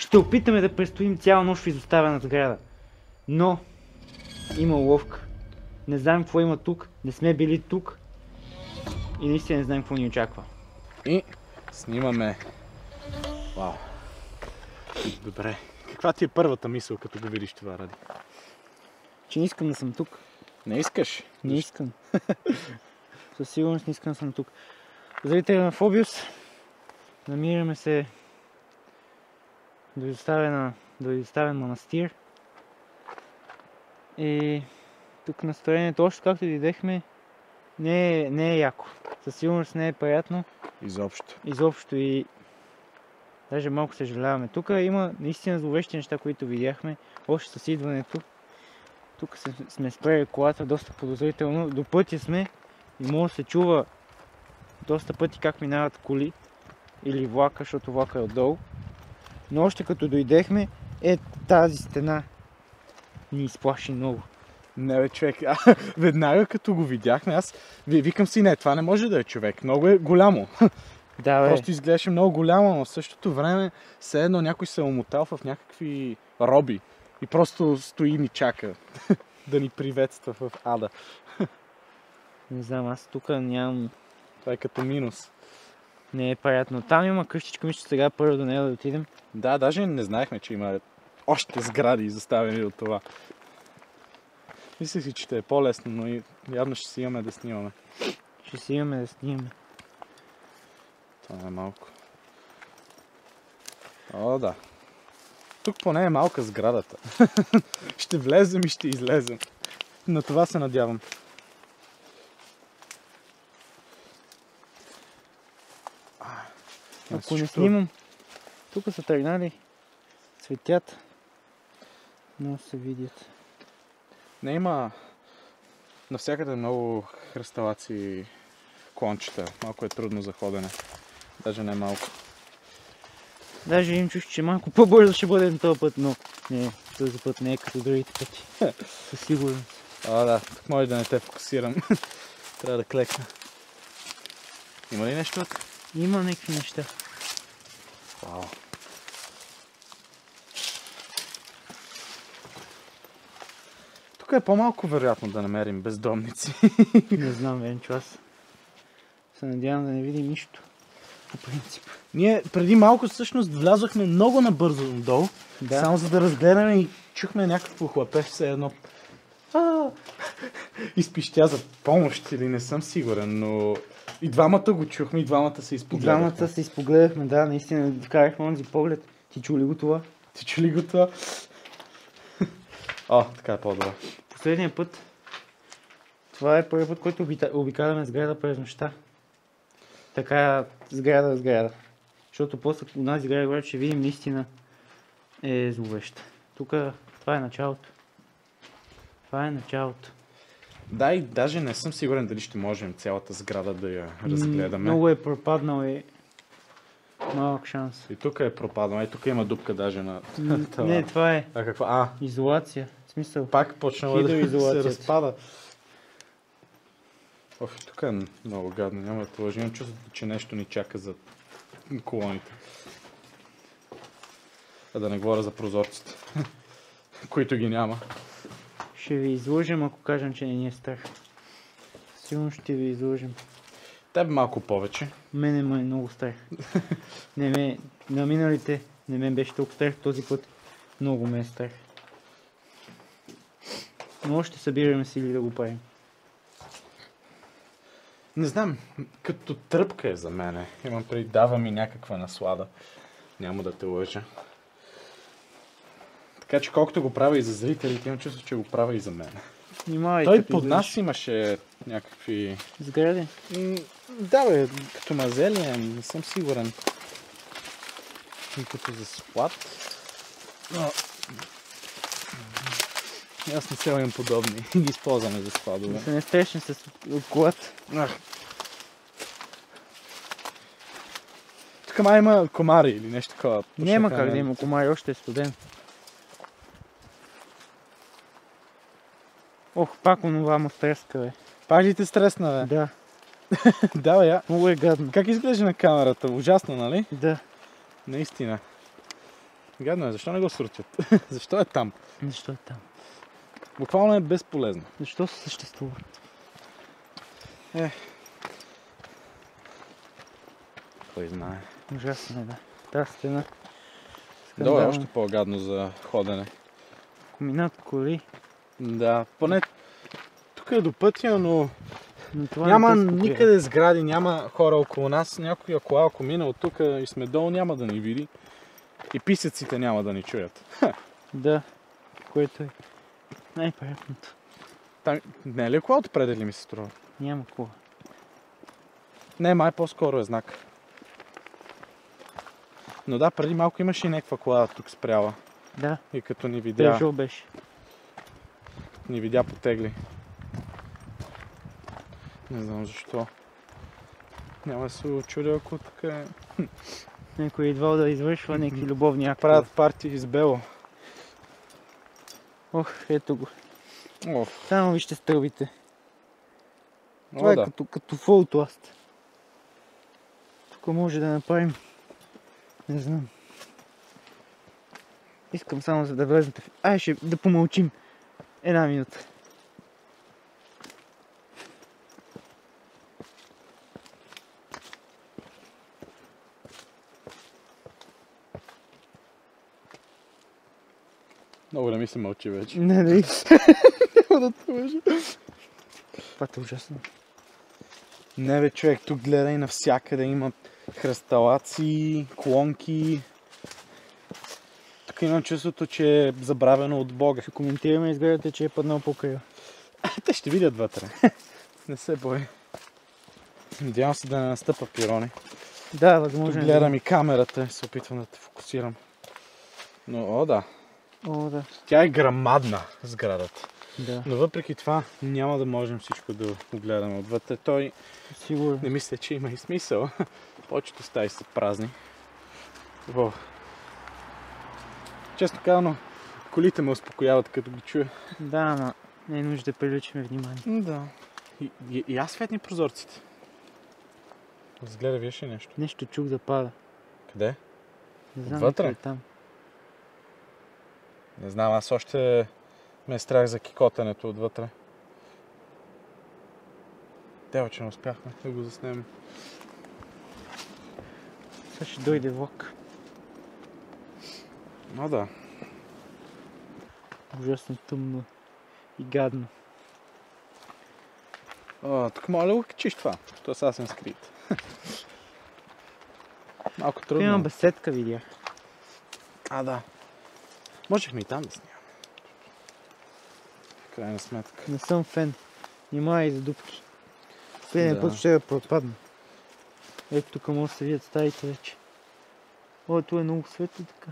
Ще опитаме да престоим цяла нощ в изоставена сграда. Но има уловка. Не знаем какво има тук, не сме били тук и наистина не знаем какво ни очаква. И снимаме. Вау. Добре. Каква ти е първата мисъл, като го видиш това, Ради? Че не искам да съм тук. Не искаш? Не искам. Със сигурност не искам да съм тук. Зрители на Фобиус, намираме се до изоставен манастир. И тук настроението, още както дойдехме, не е яко. Със сигурност не е приятно. Изобщо и даже малко съжаляваме. Тук има наистина зловещи неща, които видяхме още с идването. Тук сме спрели колата доста подозрително. До пътя сме и може да се чува доста пъти как минават коли или влака, защото влака е отдолу. Но още като дойдехме, тази стена ни изплаши много. Не бе, човек, веднага като го видяхме, аз викам си, не, това не може да е човек, много е голямо. Да, бе. Просто изглеждаше много голямо, но в същото време все едно някой се е омотал в някакви роби и просто стои и ни чака да ни приветства в ада. Не знам, аз тук нямам... Това е като минус. Не е приятно. Там има къщичка, мисля, сега първо до нея да отидем. Да, даже не знаехме, че има още сгради заставени от това. Мислех си, че ще е по-лесно, но явно ще си имаме да снимаме. Ще си имаме да снимаме. Това е малко. О, да. Тук поне е малка сградата. Ще влезем и ще излезем. На това се надявам. Ако не снимам, тук са тръгнали, цветят, но се видят. Не има навсякъде много хръсталаци, клончета. Малко е трудно за ходене. Даже не малко. Даже им чуш, че малко по-бързо ще бъдем този път, но не, този път не е като другите пъти. Със сигурност. Да, тук може да не те фокусирам. Трябва да клекна. Има ли нещо тук? Има някакви неща. Вау. Тук е по-малко вероятно да намерим бездомници. Не знам, Венчо, аз се надявам да не видим нищо. По принцип. Ние преди малко всъщност влязохме много набързо надолу, да. Само за да разгледаме и чухме някакво хлапе, все едно изпищя за помощ или не съм сигурен, но и двамата го чухме, и двамата се изпогледахме. Двамата се изпогледахме, да, наистина вкарахме онзи поглед. Ти чу ли го това? Ти чу ли го това? О, така е по-добре. Последния път, това е първият път, който обикаляме сграда през нощта. Така сграда. Защото после онази сграда, която ще видим, наистина е зловеща. Тук това е началото. Това е началото. Да, и даже не съм сигурен дали ще можем цялата сграда да я разгледаме. Много е пропаднал и малък шанс. И тук е пропаднал. И тук има дупка даже на това. Не, това е каква? изолация. В смисъл. Пак почнала да се разпада. Оф, тук е много гадно. Няма да лъжи. Имам чувството, че нещо ни чака за колоните. А да не говоря за прозорците, които ги няма. Ще ви излъжем, ако кажем, че не ни е страх. Сигурно ще ви излъжем. Теб малко повече. Мене ме е много страх. На миналите не ме беше толкова страх, този път много ме е страх. Но още събираме сили да го правим. Не знам, като тръпка е за мене. Имам преди, дава ми някаква наслада. Няма да те лъжа. Така че колкото го правя и за зрителите, имам чувство, че го правя и за мен. Той под нас имаше някакви... Сгради? Да бе, като мазелия, не съм сигурен. И като за склад. Но... Аз не се имам подобни. Ги използваме за складове. Да се не стресни с колата. Тук май има комари или нещо такова. Няма как да има комари, още е студен. Ох, пак онова му стреска, бе. Пак ли те стресна, бе? Да. Да, бе, я. Много е гадно. Как изглежда на камерата? Ужасно, нали? Да. Наистина. Гадно е, защо не го срутят? Защо е там? Защо е там? Буквално е безполезно. Защо се съществува? Кой знае. Ужасно е, да. Тази стена. Долу е още по-гадно за ходене. Ако минат коли. Да, поне тук е до пътя, но това няма никъде сгради, няма хора около нас. Някоя кола, ако мина от тук и сме долу, няма да ни види. И писъците няма да ни чуят. Да, което е най-приятното. Там не е ли кола отпред ли ми се струва? Няма кола. Не, май по-скоро е знак. Но да, преди малко имаше и някаква кола тук спряла. Да. И като ни видя... Пежо беше. Ни видя потегли. Не знам защо. Няма да се очудя, ако тук е... Някой идвал да извършва някакви любовни актове. Правят партии с бело. Ох, ето го. Оф. Само вижте стълбите. О, Това е да. като фолтласт. Тук може да направим... Не знам. Искам само за да влезнете в... Ай, ще да помълчим. Една минута. Много не ми се мълчи вече. Не. Няма да те лъжа. Това е ужасно. Не бе, човек, тук гледай навсякъде има хръсталаци, клонки. Тук имам чувството, че е забравено от Бога. Ще коментираме, изгледате, че е паднал покрай. Те ще видят вътре. Не се бой. Надявам се да не настъпа пирони. Да, възможно. Тук гледам и камерата, се опитвам да те фокусирам. Но, да. О, да. Тя е грамадна, сградата. Да. Но въпреки това няма да можем всичко да огледаме отвътре. Той Сигурно. не мисля, че има и смисъл. Повечето стаи са празни. О. Често казано, колите ме успокояват като ги чуя. Да, ама не е нужда да привличаме внимание. Да. И аз светни прозорците. Разгледа, виж ли нещо? Нещо чух да пада. Къде? Не знам Отвътре? е там. Не знам, аз още ме е страх за кикотането отвътре. Тева, че не успяхме да го заснем. Сега ще дойде влак. Но да. Ужасно тъмно и гадно. Тук моля да го качиш това. То е съвсем скрит. Малко трудно. Имам беседка, видях. Да. Можехме и там да снимаме. В крайна сметка. Не съм фен. Внимавай за дупки. Следния Да. път ще я пропадна. Ето тук може да се видят стаите вече. О, тук е много светло така.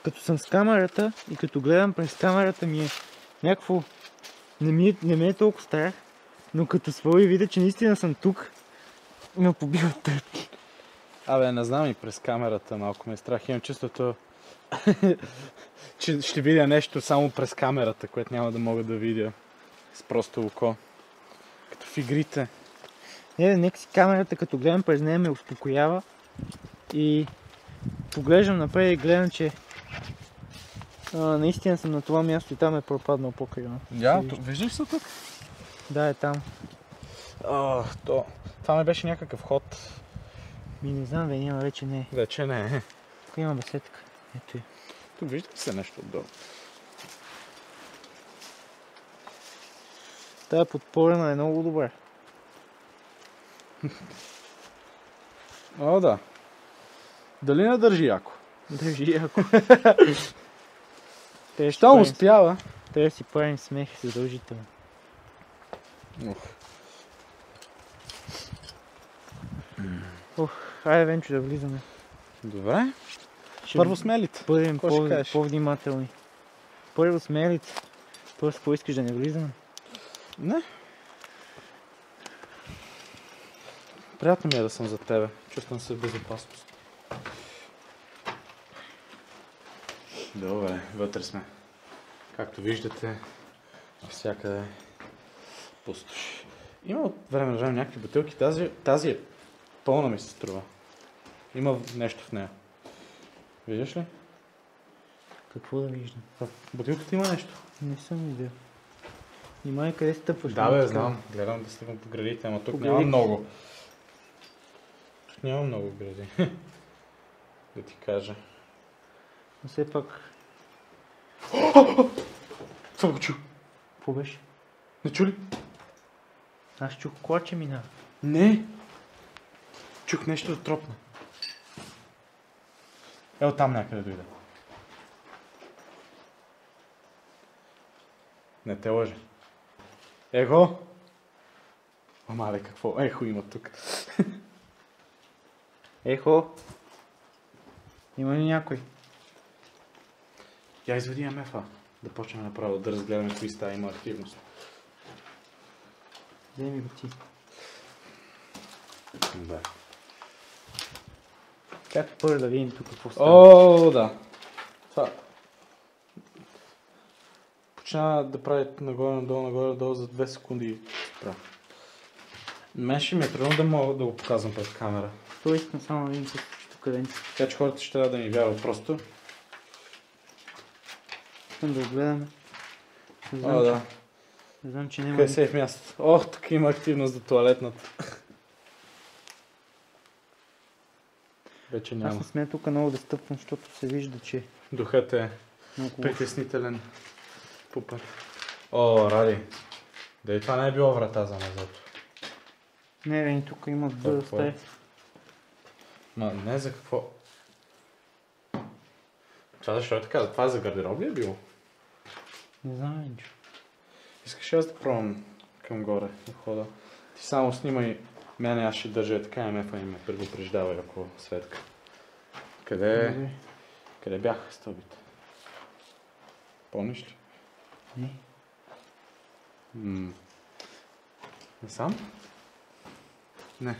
Като съм с камерата и като гледам през камерата ми е някакво... Не ми е толкова страх, но като свой и видя, че наистина съм тук, ме побиват тръпки. Абе, не знам, и през камерата малко ме е страх. Имам чувството, че ще видя нещо само през камерата, което няма да мога да видя с просто око. Като в игрите. Нека си камерата, като гледам през нея, ме успокоява и поглеждам напред и гледам, че наистина съм на това място и там е пропаднал покрай. Виждаш се тук? Да, е там. Това ме беше някакъв ход. Не знам, няма, вече не е. Вече не е. Тук има беседка. Ето е. Тук вижда ли се нещо отдолу? Тая подпорена е много добре. Да. Дали не държи яко? Държи яко. Щом успява. Трябва да си правим смех задължително. Хайде, Венчо, да влизаме. Добре. Първо смелите. Бъдем по-внимателни. Първо смелите. Просто какво искаш да не влизаме? Не. Приятно ми е да съм за тебе. Чувствам се в безопасност. Добре, вътре сме. Както виждате, навсякъде пустош. Има от време на време някакви бутилки. Тази е пълна, ми се струва. Има нещо в нея. Виждаш ли? Какво да виждам? В бутилката има нещо. Не съм видял. Внимай къде стъпваш. Да бе, знам. Гледам да стъпвам по градите, ама тук няма много. Тук няма много гради. Да ти кажа. Но все пак... Това го чу. Какво беше? Не чу ли? Аз чух клаче минава. Не. Чух нещо да тропна. Оттам някъде дойде. Не те лъжа. Его! Мале, какво ехо има тук? Ехо! Има ли някой? Я изведи МФ-а. Да почнем направо да разгледаме кои стаи има активност. Дай ми го ти. Да. Как първо да видим тук какво става? О, да. Това. Почина да прави нагоре-надолу за 2 секунди и спра. Мен ще ми е трудно да мога да го показвам пред камера. То искам само да видим тук ден. Така че хората ще трябва да ми вярват просто. Искам да го гледаме. О, да. Не знам, че няма... Къде се е в мястото? Ох, тук има активност за туалетната. Вече няма. Аз не смея тук много да стъпвам, защото се вижда, че... Духът е много притеснителен. Пупър. О, Ради. Дали това не е било врата за назад? Не, бе, тук има друга стая. Ма не за какво? Това защо е така? Това за гардероб ли е било? Не знам, Енчо. Искаш аз да пробвам към горе на входа? Ти само снимай мене, аз ще държа така МФ-а и ме предупреждавай, ако Светка. Къде бяха стълбите? Помниш ли? Не. Не сам? Не.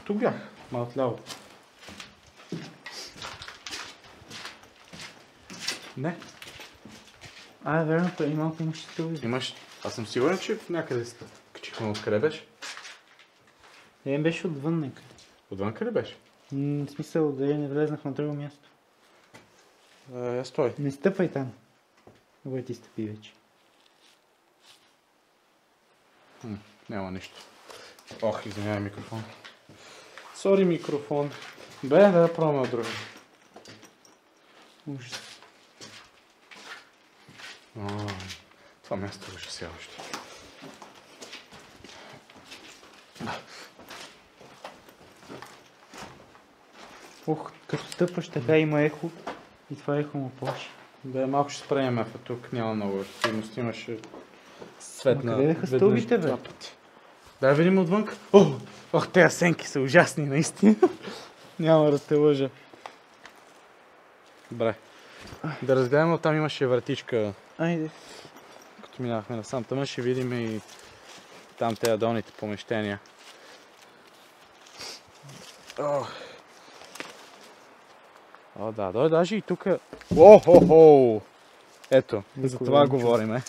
Тук бях, малко отляво. Не. Верно, преди малко имаш стълби. Имаш... Аз съм сигурен, че някъде качихме. Откъде беше? Не, беше отвън някъде. Отвън къде беше? В смисъл, да не влезнах на друго място. Стой. Не стъпай там. Добре, ти стъпи вече. Няма нищо. Ох, извинявай микрофон. Сори микрофон. Да пробваме от друга. Ужас. Това място е ужасяващо. Ох, като стъпваш така има ехо и това ехо му плаши. Малко ще спрем МФ-а тук, няма много активност, имаше свет на... Къде бяха стълбите, бе? Да видим отвън. Ох, тези сенки са ужасни, наистина. Няма да те лъжа. Добре. Да разгледаме, там имаше вратичка. Айде. Като минахме насам, там ще видим и там тези долните помещения. Да, даже и тук... Ето, за това говориме.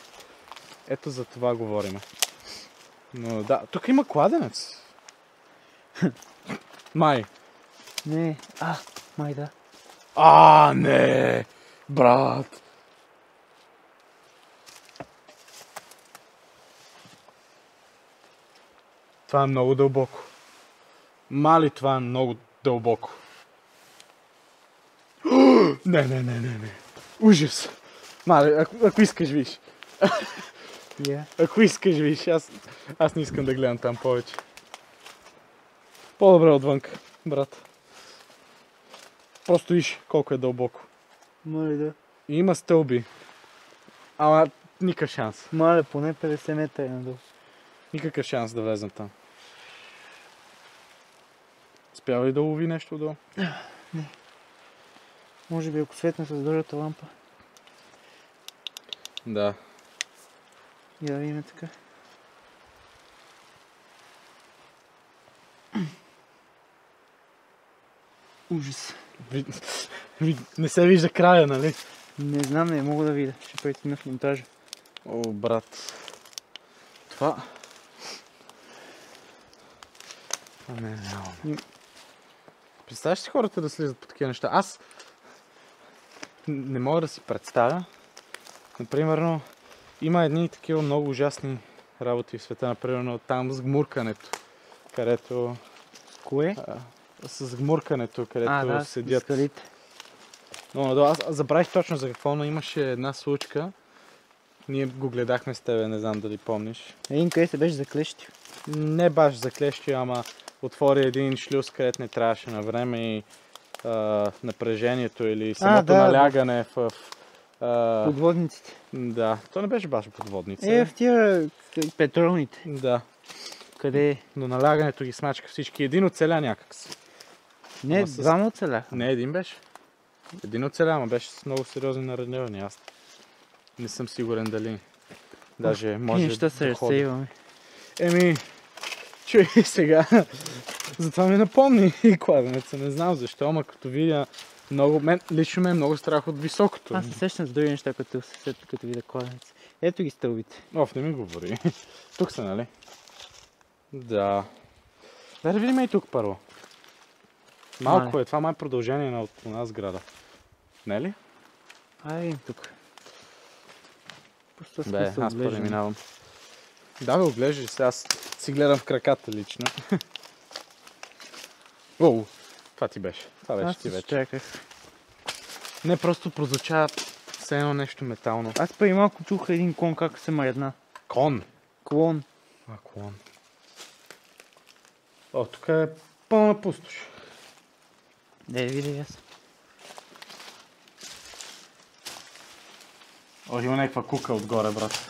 Ето за това говориме. Но да, тук има кладенец. Май. Не, май да. Не, брат. Това е много дълбоко. Мали, това е много дълбоко. Не. Ужас. Мале, ако искаш, виж. Ако искаш, виж. Аз не искам да гледам там повече. По-добре отвънка, брат. Просто виж колко е дълбоко. Мале да. И има стълби. Ама никакъв шанс. Мале, поне 50 метра е надолу. Никакъв шанс да влезем там. Успява ли да лови нещо отдолу? Не. Може би ако светна с другата лампа. Да. И да видим така. Ужас. Не се вижда края, нали? Не знам, не мога да видя. Ще преценя в монтажа. Брат. Това... Не. Представяш си хората да слизат по такива неща? Аз не мога да си представя. Например, има едни такива много ужасни работи в света, например там с гмуркането, където... Кое? С гмуркането, където седят. Скалите. Но аз забравих точно за какво, но имаше една случка. Ние го гледахме с тебе, не знам дали помниш. Един къде се беше заклещил. Не баш заклещил, ама отвори един шлюз, където не трябваше на време и напрежението или самото налягане в... подводниците. Да, то не беше баш подводница. В тия петролните. Да. Къде? Но налягането ги смачка всички. Един оцеля някакси. Не, двама оцеляха. Не, един беше. Един оцеля, ама беше с много сериозни наранявания. Аз не съм сигурен дали. Даже може да се разсейваме. Чуй сега. Затова ми напомни и кладенеца. Не знам защо, ама като видя лично ме е много страх от високото. Аз се сещам с други неща, като видя кладенеца. Ето ги стълбите. Не ми говори. Тук са, нали? Да. Да видим и тук първо. Малко е. Това май продължение на една сграда. Не ли? Видим тук. Аз преминавам. Да, оглеждаш се. Аз си гледам в краката лично. Това ти беше. Това беше ти вече. Чаках. Не, просто прозвуча все едно нещо метално. Аз преди малко чух един клон как се мръдна. Клон? Клон. Клон. Тук е пълна пустош. Видя аз. Има някаква кука отгоре, брат.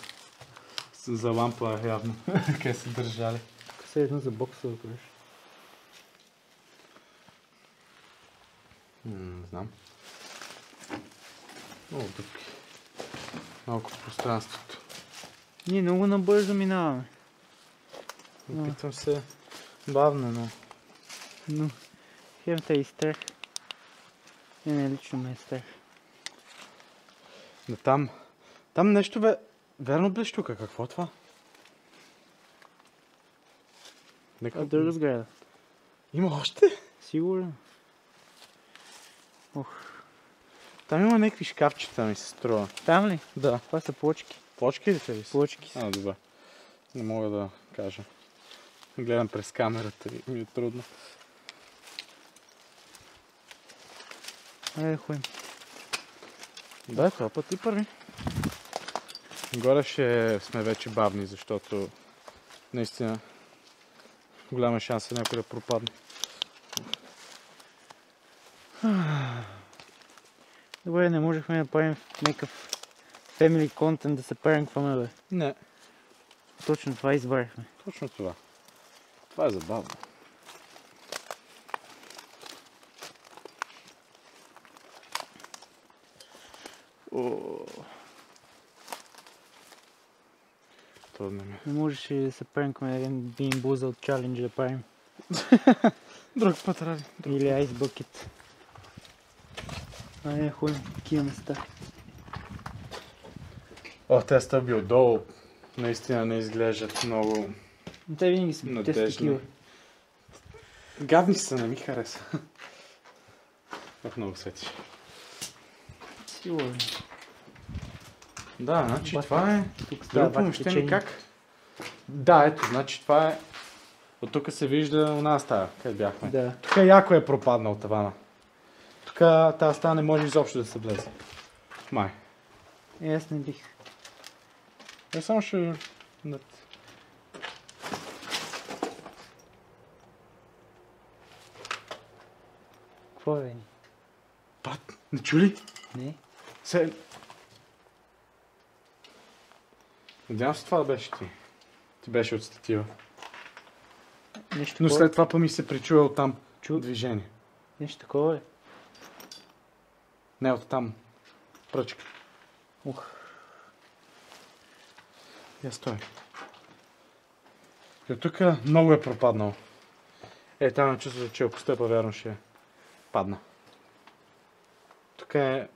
За лампа явно. Къде са държали. Тук се едно за бокса да кажеш. Не знам. Тук. Малко в пространството. Ние много набързо минаваме. Опитвам се бавно, но хем те и страх. Не, лично ме е страх. Но там нещо верно беше тук. Какво е това? Друга сграда. Има още? Сигурно. Там има някакви шкафчета, ми се струва. Там ли? Да. Това са плочки. Плочки ли са? Плочки са. Добре. Не мога да кажа. Гледам през камерата и ми е трудно. Айде да ходим. Да, това път и първи. Горе ще сме вече бавни, защото наистина голяма шанс е някой да пропадне. Добре, не можехме да правим някакъв family content да се пранкваме, бе. Не. Точно това избрахме. Точно това. Това е забавно. Не можеше да се пранкваме един Bean Boozled Challenge да правим. Друг път ради. Или Ice Bucket. Айде ходим в такива места. Тези стълби отдолу наистина не изглеждат много те винаги са такива. Гадни са, не ми хареса. Много сетиш. Сигурно. Да, значи това е... Друго помещение как? Да, ето, значи това е... От тук се вижда една стая, къде бяхме. Да. Тук яко е пропаднал тавана. Тук тази стая не може изобщо да се влезе. Май. Аз не бих. Само ще... Какво е, бе? Брат, не чу ли? Не. Надявам се това да беше ти. Ти беше от статива. Нещо но след това ми се причува от там движение. Нещо такова е? Не, от там. Пръчка. Я стой. И от тук много е пропаднал. Там ме чувствам, че ако стъпа, вярно ще падна. Тук е...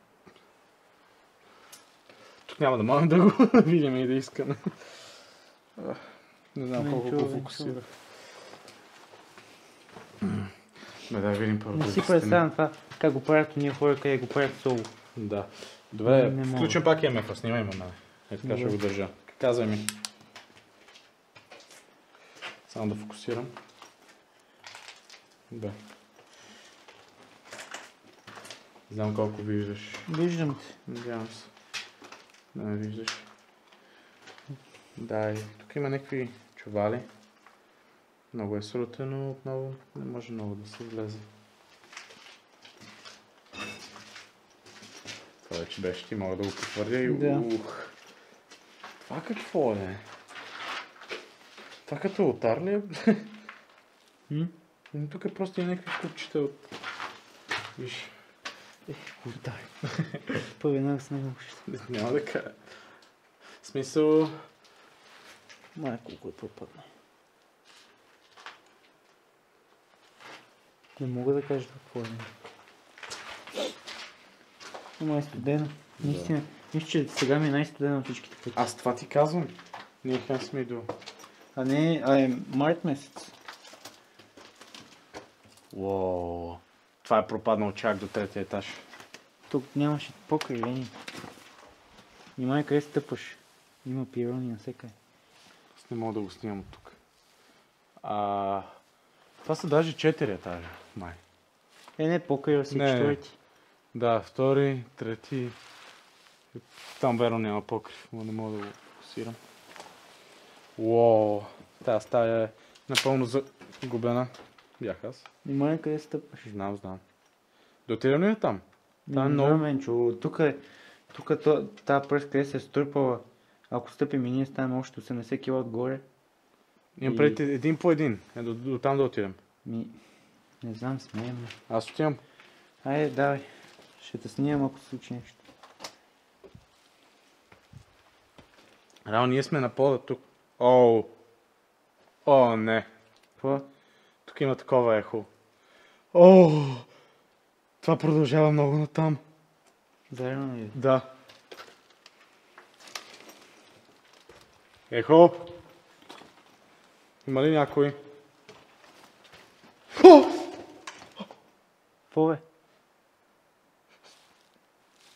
Тук няма да можем да го видим и да искаме. Не знам колко го фокусирах. Да видим първо. Не си представям това, как го правят уния хора, къде го правят соло. Да. Добре, включвам пак EMF-а, снимай ме, нали. Е така ще го държа. Казвай ми. Само да фокусирам. Да. Знам колко виждаш. Виждам те. Надявам се. Да ме виждаш. Да, и тук има някакви чували. Много е срутено, отново не може много да се влезе. Това вече беше, ти мога да го потвърдя и ух. Това какво е? Това като лотар ли е? Тук е просто някакви купчета от... Виж. Лотар. Повинах с него. Няма да кажа. В смисъл... Май колко е пропадна. Не мога да кажа какво е. Ама е студено. Наистина. Мисля, че сега ми е най-студено от всичките пъти. Аз това ти казвам. Ние хем сме идол. А не, е март месец. Уоу. Това е пропаднал чак до третия етаж. Тук нямаше покривени. Внимай къде стъпваш. Има пирони навсекъде. Аз не мога да го снимам от тук. Това са даже 4 етажа, май. Не, покрива си четвърти. Да, втори, трети. Там верно няма покрив, но не мога да го фокусирам. Уоу, тази стая е напълно загубена. Бях аз. Внимай къде стъпваш. Знам. Да отидем ли там? Там е много менчо. Тук тази пръст къде се е стърпала. Ако стъпим и ние ставаме още 80 кг отгоре. Имам преди един по един. До там да отидем. Не знам, смеем. Аз отивам. Айде, давай. Ще те снимам, ако се случи нещо. Реално ние сме на пода тук. О, не. Какво? Тук има такова ехо. Това продължава много натам. Заедно ли? Да. Ехо! Има ли някой? Какво бе?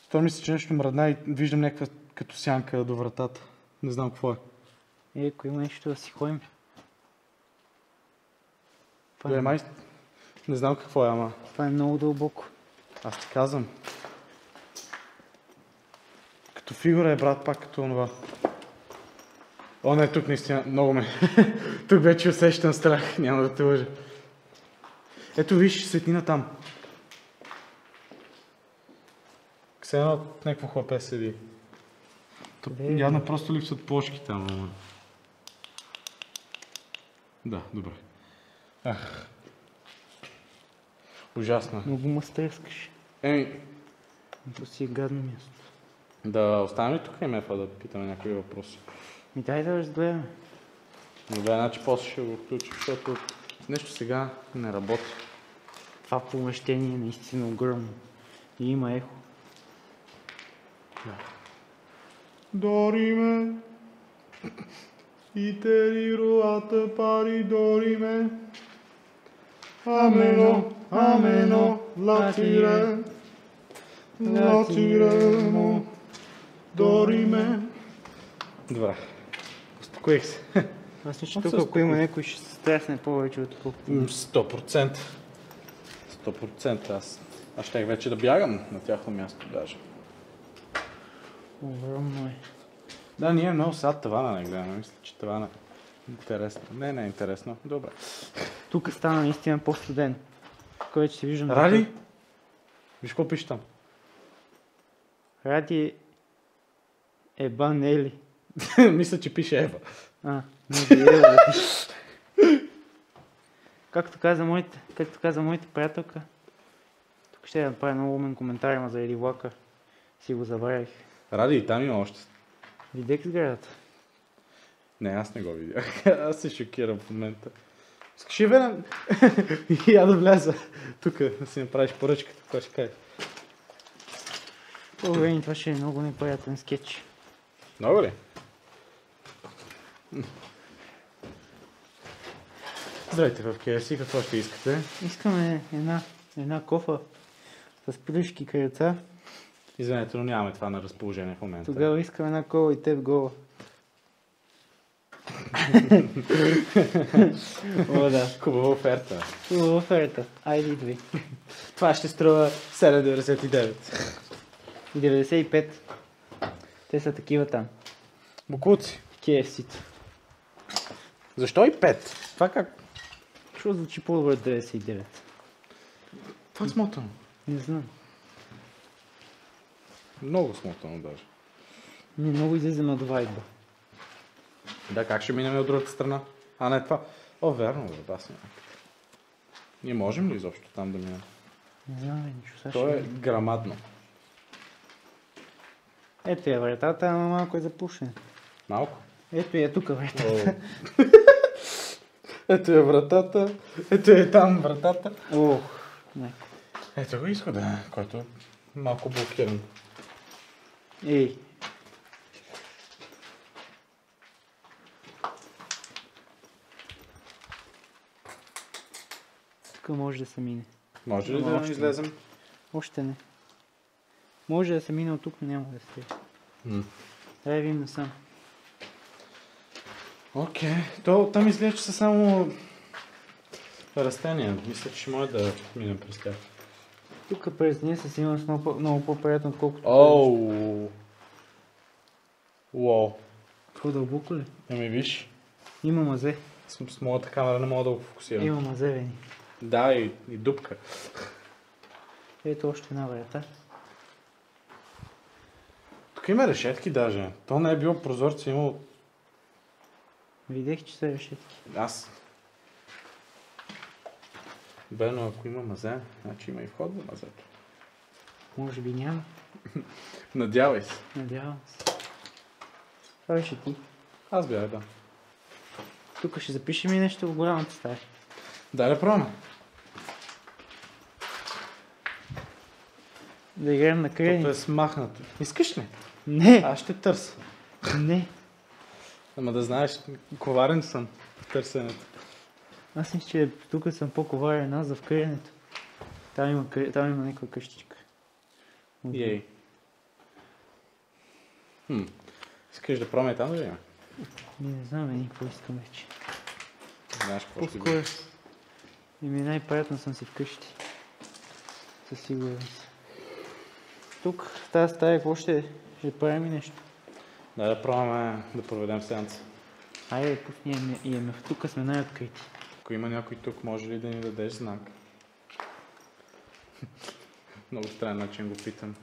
Това мисля, че нещо мръдна и виждам някаква като сянка до вратата. Не знам какво е. Ако има нещо да си ходим. Не знам какво е, ама. Това е много дълбоко. Аз ти казвам. Като фигура е, брат, пак като онова. Не, тук наистина много ме. Тук вече усещам страх, няма да те лъжа. Ето виж светлина там. Все едно от някакво хлапе седи. Явно просто липсват плошки там. Да, добре. Ужасно. Много ме стрескаш. То си е гадно място. Да оставим ли тук EMF-а да питаме някакви въпроси? Дай да разгледаме. Добре, значи после ще го включим, защото нещо сега не работи. Това помещение е наистина огромно. И има ехо. Дориме, итерируата пари дориме, амено, латиремо, дориме. Добре, успокоих се. Аз мисля, че тук ако има някой ще се стресне повече от тук. 100%. 100%. Аз щях вече да бягам на тяхно място даже. Огромно е. Да, ние много сега тавана не гледаме. Мисля, че тавана е интересно. Не е интересно. Добре. Тук стана наистина по-студен. Тук вече се виждам... Ради? Виж какво пише там. Ради Еба Нели. Мисля, че пише Ева. Не Ева да пише. Както каза моята приятелка, тук ще я направя много умен коментар, ама заради влака си го забравих. Ради, и там има още. Видях сградата? Не, аз не го видях. Аз се шокирам в момента. Искаш ли Вена? И я да вляза тук да си направиш поръчката, какво ще кажеш? Вени, това ще е много неприятен скетч. Много ли? Здравейте в KFC, какво ще искате? Искаме една кофа с плюшки крайца. Извинете, но нямаме това на разположение в момента. Тогава искаме една кола и теб гола. О, да. Хубава оферта. Хубава оферта. Айде идвай. Това ще струва 7,99. И 95. Те са такива там. Букуци. KFC-то. Защо и 5? Това как? Защо звучи по-добре 99? Това е смотано. Не знам. Много смотано даже. Не, много излизаме от вайба. Да, как ще минем от другата страна? А не това. О, верно, бе, аз няма. Ние можем ли изобщо там да минем? Не знам, нищо. Сега То ще е грамадно. Ето я вратата, ама малко е запушена. Малко. Ето я тук вратата. Ето е вратата. Ето е там вратата. Ох, не. Ето го изхода, който е малко блокиран. Ей. Тук може да се мине. Може ли Ама да още излезем? Още не. Може да се мине от тук, но няма да се. Дай видим насам. Окей. То там изглежда, че са само растения. Мисля, че ще може да минем през тях. Тук през ние се има много по-приятно, отколкото... Оу. Уау. Какво дълбоко ли? Еми виж, Има мазе. с моята камера не мога да го фокусирам. Има мазе, Вени. Да, и дупка. Ето още една врата. Тук има решетки даже. То не е било прозорци, имало... Видях, че са решетки. Аз. Бе, но ако има мазе, значи има и вход в мазето. Може би няма. Надявай се. Надявам се. Това беше ти. Аз бях, да. Тук ще запишем и нещо в голямата стая. Дай да пробваме. Да играем на крени. Тото е смахнато. Искаш ли? Не! Аз ще търся. Не! Ама да знаеш, коварен съм в търсенето. Аз мисля, че тук съм по-коварен аз за вкриенето. Там има някаква къщичка. Ей. Искаш да пробваме там да видим? Не знам, какво искам вече. Знаеш какво ще По-скоро. видим. И ми най-приятно съм си вкъщи. Със сигурност. Тук, в тази стая, какво ще правим и нещо? Да пробваме да проведем сеанса. Айде, пусни ЕМФ. Тук сме най-открити. Ако има някой тук, може ли да ни дадеш знак? Много странен начин го питам.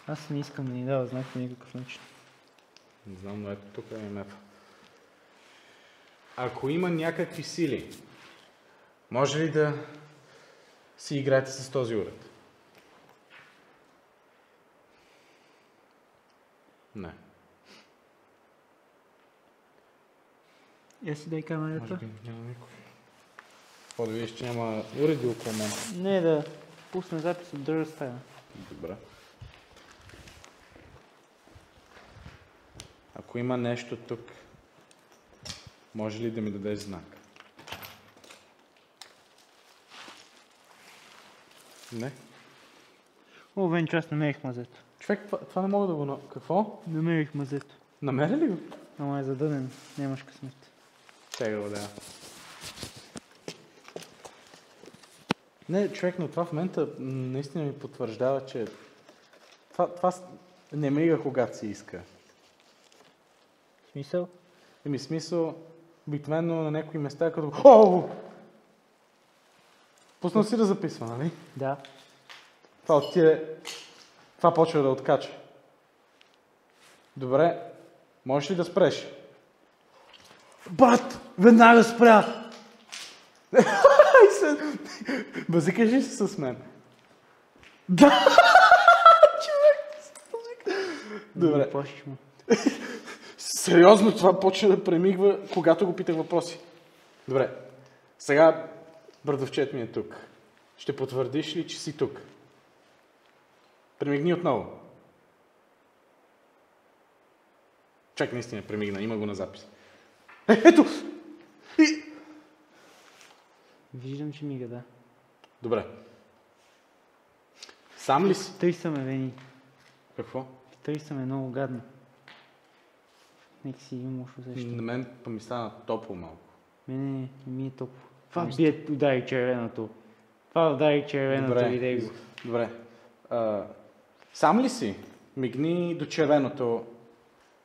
Аз не искам да ни дава знак по никакъв начин. Не знам, но ето тук е МФ. Ако има някакви сили, може ли да си играете с този уред? Не. Я си дай камерата. Може би няма никой. Какво да видиш, че няма уреди около мен? Не, да пусне запис от друга стая. Добре. Ако има нещо тук, може ли да ми дадеш знак? Не. О, Венчо, аз намерих мазето. Човек, това не мога да го... Какво? Намерих мазето. Намери ли го? Ама е задънен. Нямаш късмет. Сега го да. Не, човек, но това в момента наистина ми потвърждава, че това не мига когато си иска. Смисъл? Еми смисъл, обикновено на някои места, като... Оу! Пуснал си да записва, нали? Да. Това отиде... Това почва да откача. Добре, можеш ли да спреш? Бат! Веднага спря! Базикаш ли си с мен? Да! Човек! Добре. Плашиш му. Сериозно това почва да премигва, когато го питах въпроси. Добре. Сега брадовчет ми е тук. Ще потвърдиш ли, че си тук? Премигни отново. Чак, наистина премигна. Има го на запис. Ето! Виждам, че мига, да. Добре. Сам ли си? Тъй са ме, Вени. Какво? Тъй са ме много гадно. Нека си имам лошо усещане. На мен ми стана топло малко. Не ми е топло. Това удари червеното. Това удари червеното видео. Добре. Сам ли си? Мигни до червеното,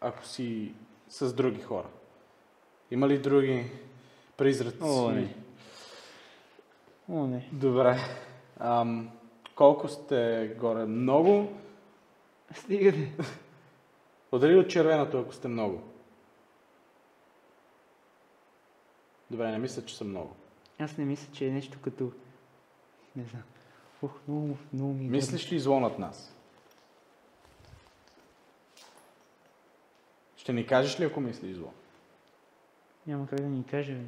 ако си с други хора. Има ли други призраци? О, не. Добре. Колко сте горе? Много? Стигате. Удари от червеното, ако сте много. Добре, не мисля, че са много. Аз не мисля, че е нещо като... Не знам. Много ми... Мислиш ли зло над нас? Ще ни кажеш ли, ако мислиш зло? Няма как да ни кажа, бе.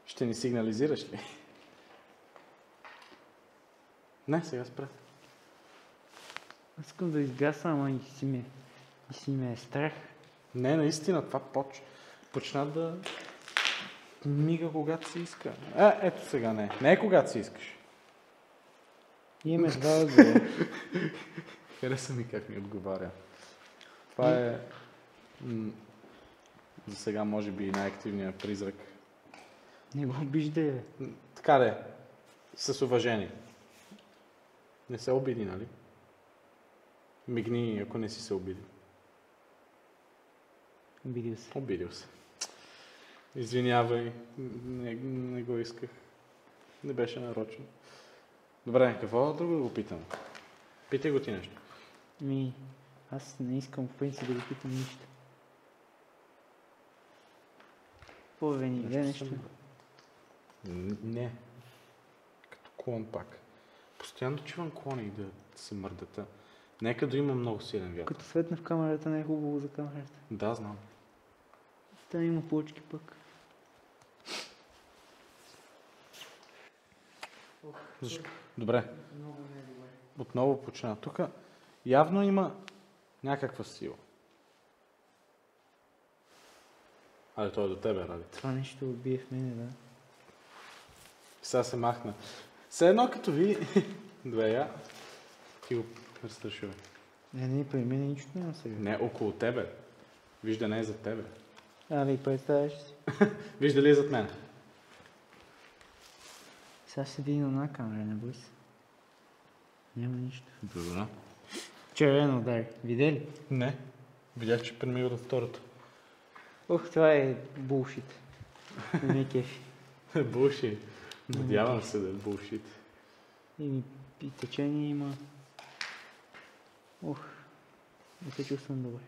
Ще ни сигнализираш ли? Не, сега спре. Аз искам да изгаса, ама и си ме е страх. Не, наистина, това почна да мига, когато си иска. Ето сега не. Не е когато си искаш. Имаме два отговора. Хареса ми как ми отговаря. Това е за сега може би най-активният призрак. Не го обиждай, бе. Така да е. С уважение. Не се обиди, нали? Мигни, ако не си се обиди. Обидил се. Обидил се. Извинявай, не го исках. Не беше нарочно. Добре, какво друго да го питам? Питай го ти нещо. Аз не искам в принцип да го питам нищо. По-вени, нещо? Не. Като клон пак. Постоянно чувам клони да се мърдата. Нека да има много силен вятър. Като светне в камерата не е хубаво за камерата. Да, знам. Та има плочки пък. Добре. Отново почина. Тук явно има някаква сила. Але той е до тебе, ради. Това нещо убие в мене, да. Сега се махна. Все едно като ви... Добре, я. Ти го разстрашува. Не, при мен нищо няма сега. Не, около тебе. Вижда не е зад тебе. Ви представяш си? Вижда ли е зад мен? Сега ще види на една камера, не бой се. Няма нищо. Добре. Червено удари. Видя ли? Не. Видях, че премива до второто. Това е булшит. Не ме кефи. Булшит. Надявам се да е булшит. И течение има. Не се чувствам добре.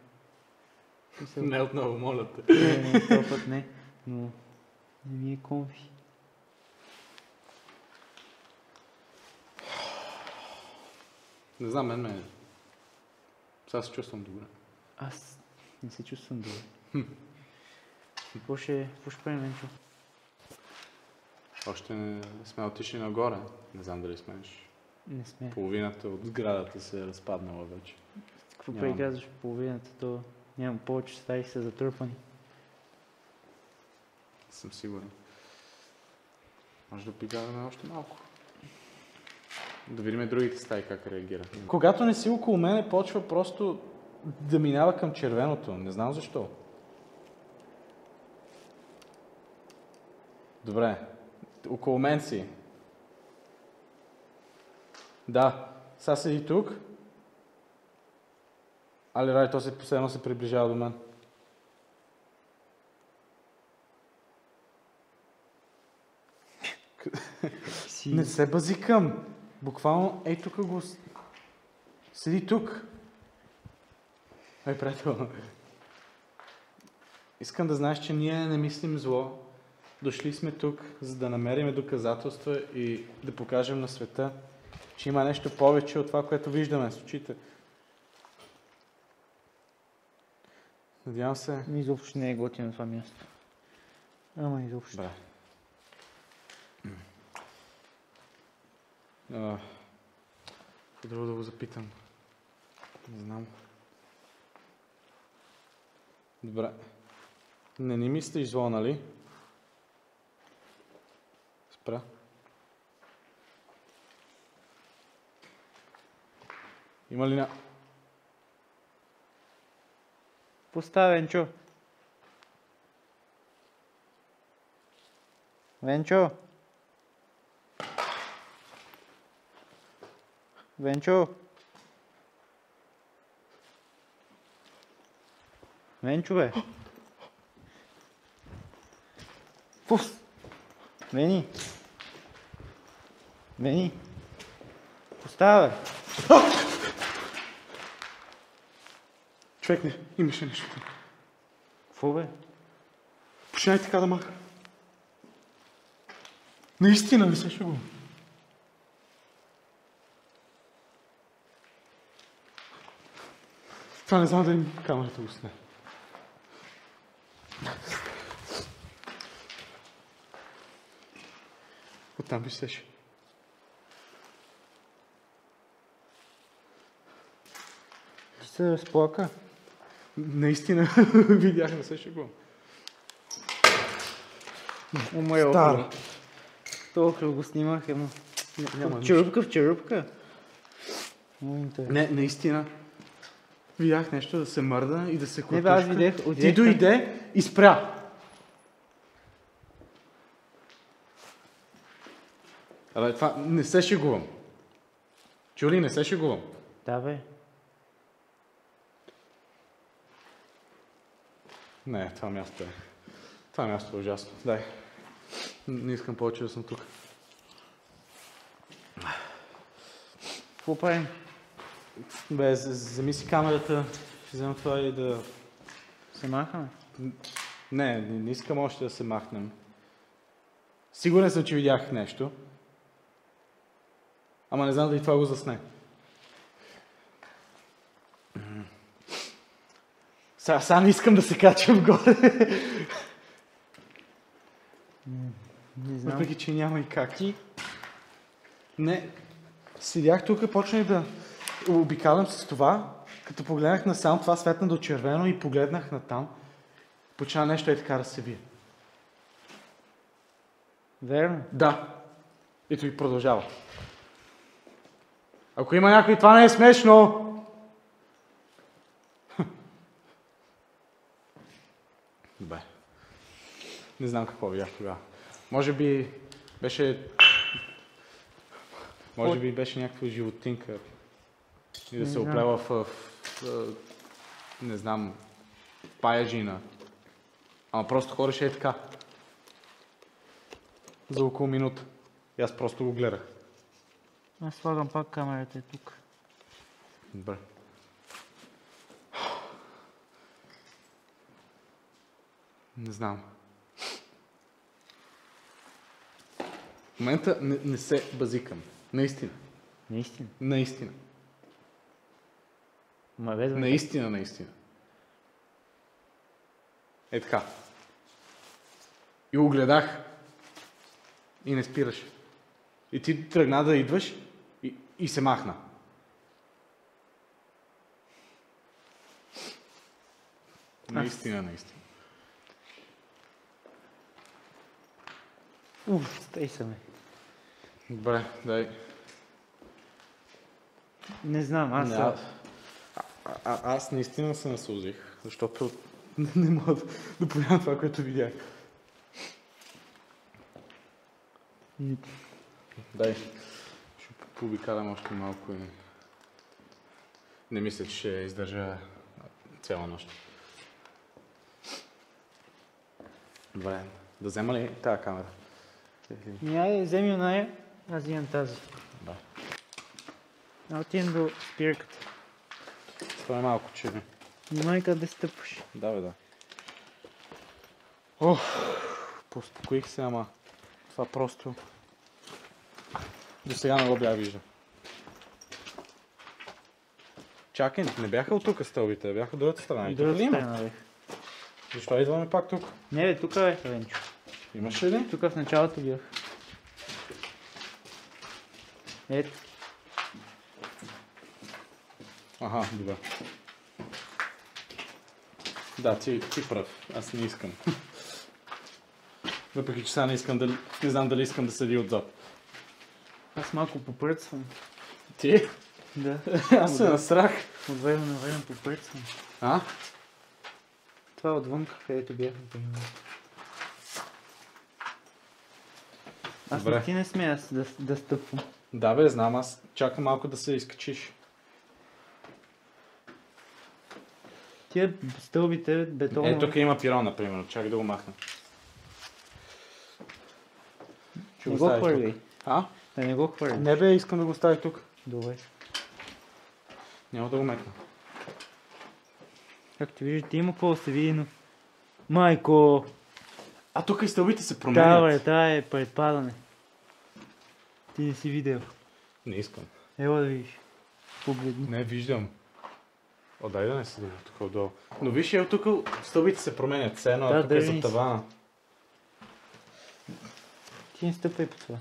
Не отново, моля те. Не, този път не, но не ми е комфи. Не знам, мен сега се чувствам добре. Аз не се чувствам добре. Какво ще правим, Венчо? Още не сме отишли нагоре. Не знам дали смееш. Не сме. Половината от сградата се е разпаднала вече. Какво преказваш половината, то нямам повече стаи са затрупани. Съм сигурен. Може да пигаваме още малко. Да видим другите стаи как реагират. Когато не си около мене, почва просто да минава към червеното. Не знам защо. Добре. Около мен си. Да. Сега седи тук. Али рай, то се последно се приближава до мен. Не се базикам. Буквално, ей тук го... Седи тук. Приятел. Искам да знаеш, че ние не мислим зло. Дошли сме тук, за да намерим доказателства и да покажем на света, че има нещо повече от това, което виждаме с очите. Надявам се... Изобщо не е готино това място. Ама изобщо. Бре. Какво друго да го запитам? Не знам. Добре. Не мислиш зло, нали? Спра. Има ли Поставя, Венчо. Венчо. Венчо. Венчо, бе. Пус. Вени. Вени. Поставя, бе. Човек, не, имаше нещо. Какво, бе? Починай така да маха. Наистина ли се шегувам? Това не знам дали камерата го сне. Оттам би сеше. Ти се разплака. Наистина видях, не се шегувам. Стара. Толкова го снимах, ама. Няма Черупка в черупка. Много интересно. Не, наистина. Видях нещо да се мърда и да се Не бе, аз куртушка. видях. Ти дойде и спря. Абе, това не се шегувам. Чули, не се шегувам. Да, бе. Не, това място е. Това място е ужасно. Дай. Не искам повече да съм тук. Какво правим? Бе, вземи си камерата. Ще взема това и да... Се махаме? Не искам още да се махнем. Сигурен съм, че видях нещо. Ама не знам дали това го засне. Сега не искам да се качвам горе. Не знам. Въпреки, че няма и как. Не. Седях тук, почнах да обикалям с това. Като погледнах насам, това светна до червено и погледнах натам. Почна нещо е така да се вие. Верно? Да. Ето и продължава. Ако има някой, това не е смешно. Добре. Не знам какво видях тогава. Може би беше някаква животинка и да се оплела в не знам, паяжина. Ама просто ходеше така. За около минута. И аз просто го гледах. Аз слагам пак камерата тук. Добре. Не знам. В момента не се базикам. Наистина. Наистина? Наистина. Наистина. Е така. И го гледах. И не спираш. И ти тръгна да идваш и се махна. Наистина. Стай се, ме. Добре, дай. Не знам, аз наистина се наслужих, защото не мога да повярвам това, което видях. Дай. Ще пообикалям още малко и... Не мисля, че ще издържа цяла нощ. Добре, да взема ли тази камера? Няма, вземи оная, аз взимам тази. Да. Отидем до спирката. Това е малко черно. Внимай къде стъпваш. Да. Поуспокоих се, ама това просто... До сега не го бях виждал. Чакай, не бяха от тук стълбите, бяха от другата страна. И другата страна, бе. Защо идваме пак тук? Не, бе, тук е, Венчо. Имаше ли? Тук в началото бях. Ето. Аха, добре. Да, ти прав. Аз не искам. Въпреки че сега не знам дали искам да седи отзад. Аз малко попръцвам. Ти? Да. Аз се насрах. От време на време попръцвам. А? Това е отвън, където бяхме примерно. Аз Добре. не ти не смея да стъпвам. Да бе, знам, аз чакам малко да се изкачиш. Тия стълбите, бетона... Е, тук има пирон, например. Чакай да го махна. Не го хвърли. А? Не го хвърли. Не бе, искам да го ставя тук. Добре. Няма да го метна. Както виждате, има какво да се види, но... Майко! А тук и стълбите се променят. Това е предпадане. Ти не си видел. Не искам. Ела да видиш. Погледни. Не виждам. О, дай да не седим тук отдолу. Но виж, ето тук стълбите се променят. Все едно, тук е за тавана. Ти не стъпай по това.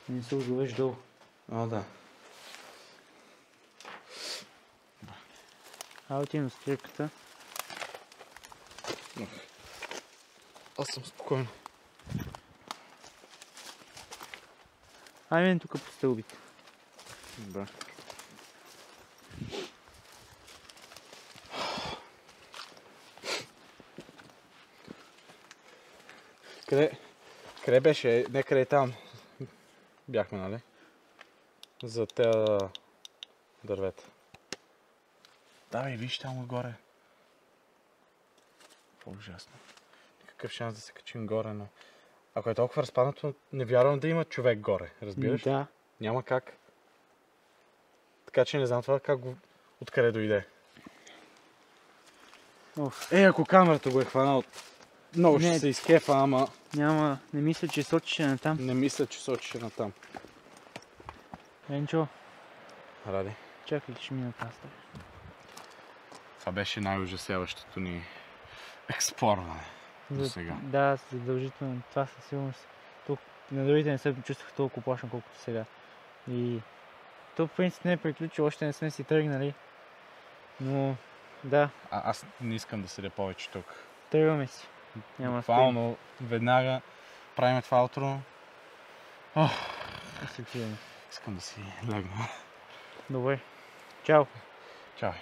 Не се отговеш долу. О, да. Отивам с трепката. Аз съм спокоен. Айде тук по стълбите. Да. Къде беше? Не, къде там бяхме, нали? За тези дървета. Да, бе, виж там отгоре. По-ужасно. Никакъв шанс да се качим горе, но... Ако е толкова разпаднато, не вярвам да има човек горе, разбираш? Да. Няма как. Така че не знам това как го... Откъде дойде. Ако камерата го е хванал, много ще се изкефа, ама... Няма, не мисля, че сочеше натам. Не мисля, че сочеше натам. Енчо. Ради. Чакай, че мина тази. Това беше най-ужасяващото ни експлорване до сега. Да, задължително. Това със сигурност. Тук на другите не се чувствах толкова плашен, колкото сега. И то в принцип не е приключило, още не сме си тръгнали. Но да. Аз не искам да седя повече тук. Тръгваме си. Буквално веднага правим това утро. Искам да си легна. Добре. Чао. Чао.